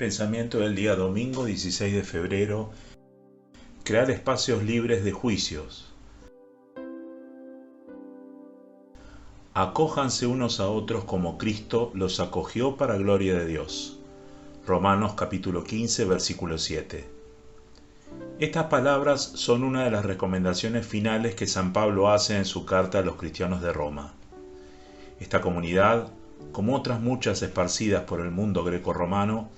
Pensamiento del día domingo 16 de febrero. Crear espacios libres de juicios. Acójanse unos a otros como Cristo los acogió para gloria de Dios. Romanos capítulo 15, versículo 7. Estas palabras son una de las recomendaciones finales que San Pablo hace en su carta a los cristianos de Roma. Esta comunidad, como otras muchas esparcidas por el mundo greco-romano,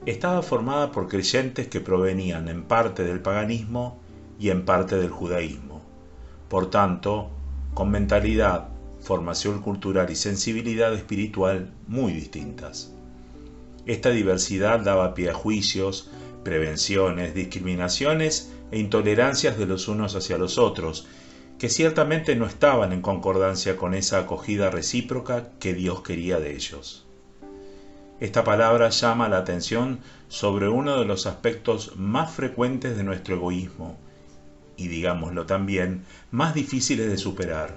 estaba formada por creyentes que provenían en parte del paganismo y en parte del judaísmo. Por tanto, con mentalidad, formación cultural y sensibilidad espiritual muy distintas. Esta diversidad daba pie a juicios, prevenciones, discriminaciones e intolerancias de los unos hacia los otros, que ciertamente no estaban en concordancia con esa acogida recíproca que Dios quería de ellos. Esta palabra llama la atención sobre uno de los aspectos más frecuentes de nuestro egoísmo y, digámoslo también, más difíciles de superar: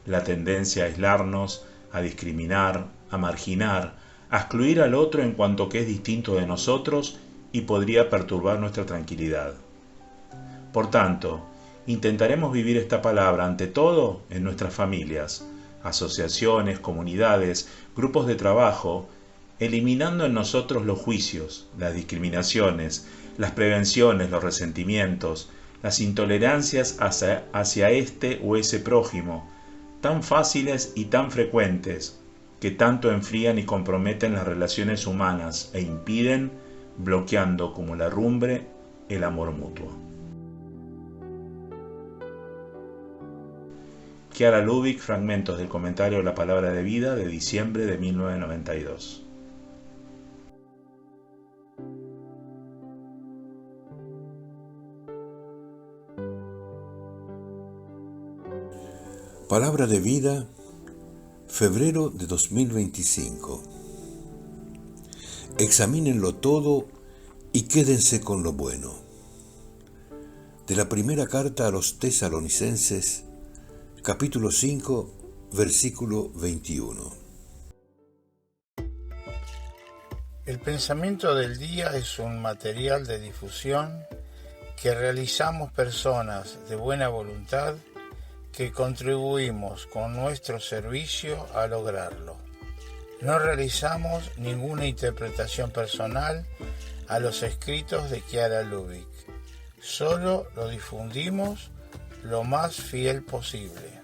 la tendencia a aislarnos, a discriminar, a marginar, a excluir al otro en cuanto que es distinto de nosotros y podría perturbar nuestra tranquilidad. Por tanto, intentaremos vivir esta palabra ante todo en nuestras familias, asociaciones, comunidades, grupos de trabajo, eliminando en nosotros los juicios, las discriminaciones, las prevenciones, los resentimientos, las intolerancias hacia este o ese prójimo, tan fáciles y tan frecuentes, que tanto enfrían y comprometen las relaciones humanas e impiden, bloqueando como la rumbre, el amor mutuo. Chiara Lubich, fragmentos del comentario de la Palabra de Vida de diciembre de 1992. Palabra de Vida, febrero de 2025. Examínenlo todo y quédense con lo bueno. De la primera carta a los Tesalonicenses, capítulo 5, versículo 21. El pensamiento del día es un material de difusión que realizamos personas de buena voluntad que contribuimos con nuestro servicio a lograrlo. No realizamos ninguna interpretación personal a los escritos de Chiara Lubich. Solo lo difundimos lo más fiel posible.